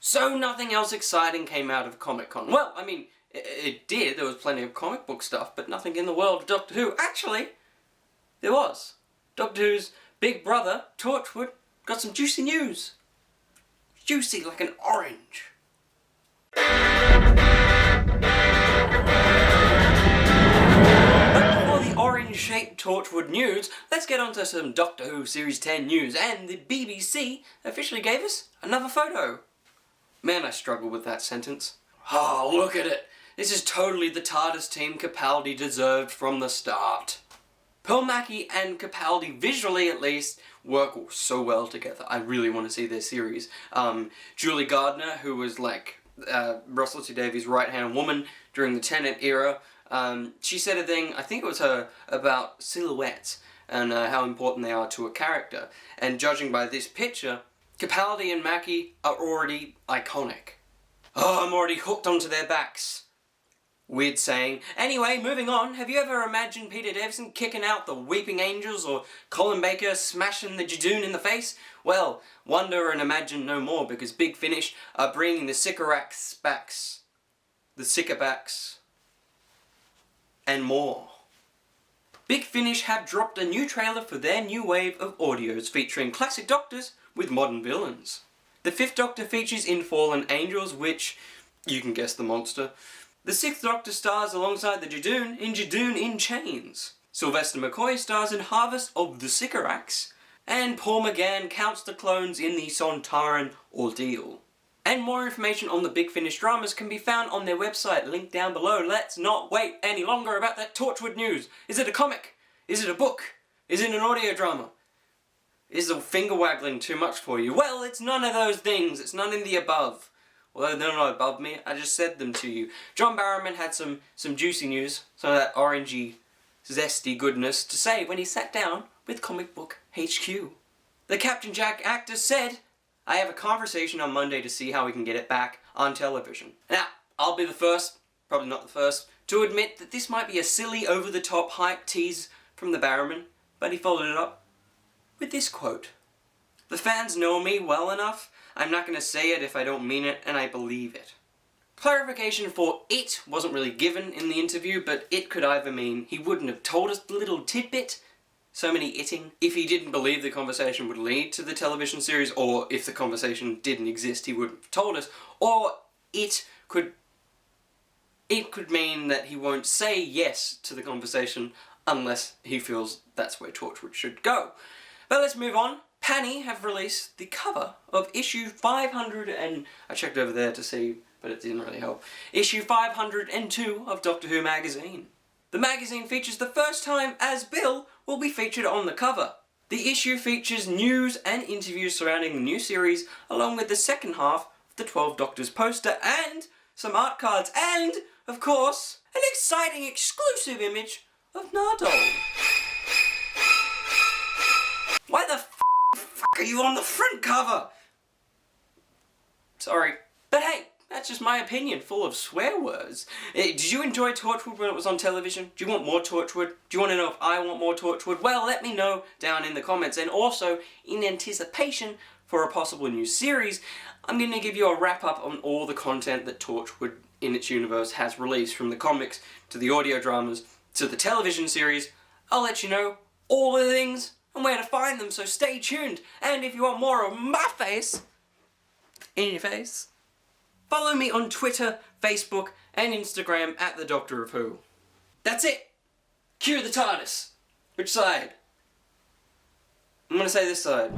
So nothing else exciting came out of Comic-Con. Well, I mean, it did. There was plenty of comic book stuff, but nothing in the world of Doctor Who. Actually, there was. Doctor Who's big brother, Torchwood, got some juicy news. Juicy like an orange. But before the orange-shaped Torchwood news, let's get on to some Doctor Who Series 10 news. And the BBC officially gave us another photo. Man, I struggle with that sentence. Oh, look at it. This is totally the TARDIS team Capaldi deserved from the start. Pearl Mackie and Capaldi, visually at least, work so well together. I really want to see their series. Julie Gardner, who was like Russell T Davies' right-hand woman during the Tennant era, she said a thing, I think it was her, about silhouettes and how important they are to a character. And judging by this picture, Capaldi and Mackie are already iconic. Oh, I'm already hooked onto their backs. Weird saying. Anyway, moving on, have you ever imagined Peter Davison kicking out the Weeping Angels or Colin Baker smashing the Jadoon in the face? Well, wonder and imagine no more, because Big Finish are bringing the SYCORAX backs, the Sickerbacks, and more. Big Finish have dropped a new trailer for their new wave of audios featuring classic Doctors with modern villains. The 5th Doctor features in Fallen Angels, which, you can guess the monster. The 6th Doctor stars alongside the Jadoon in Chains. Sylvester McCoy stars in Harvest of the SYCORAX. And Paul McGann counts the clones in the Sontaran Ordeal. And more information on the Big Finish dramas can be found on their website, linked down below. Let's not wait any longer about that Torchwood news. Is it a comic? Is it a book? Is it an audio drama? Is the finger waggling too much for you? Well, it's none of those things. It's none in the above. Although they're not above me, I just said them to you. John Barrowman had some juicy news, some of that orangey, zesty goodness to say when he sat down with Comic Book HQ. The Captain Jack actor said, I have a conversation on Monday to see how we can get it back on television. Now, I'll be the first, probably not the first, to admit that this might be a silly, over-the-top hype tease from the Barrowman, but he followed it up with this quote. The fans know me well enough. I'm not going to say it if I don't mean it, and I believe it. Clarification for it wasn't really given in the interview, but it could either mean he wouldn't have told us the little tidbit, so many itting, if he didn't believe the conversation would lead to the television series, or if the conversation didn't exist he wouldn't have told us, or it could mean that he won't say yes to the conversation unless he feels that's where Torchwood should go. But let's move on. Panny have released the cover of issue 500 and... I checked over there to see, but it didn't really help. Issue 502 of Doctor Who magazine. The magazine features the first time as Bill will be featured on the cover. The issue features news and interviews surrounding the new series, along with the second half of the 12 Doctors poster and some art cards and, of course, an exciting exclusive image of Nardole. Why the f*** are you on the front cover? Sorry. But hey, that's just my opinion, full of swear words. Did you enjoy Torchwood when it was on television? Do you want more Torchwood? Do you want to know if I want more Torchwood? Well, let me know down in the comments. And also, in anticipation for a possible new series, I'm going to give you a wrap-up on all the content that Torchwood in its universe has released, from the comics to the audio dramas to the television series. I'll let you know all the things and where to find them, so stay tuned. And if you want more of my face in your face, follow me on Twitter, Facebook, and Instagram at the Doctor of Who. That's it. Cue the TARDIS. Which side? I'm gonna say this side.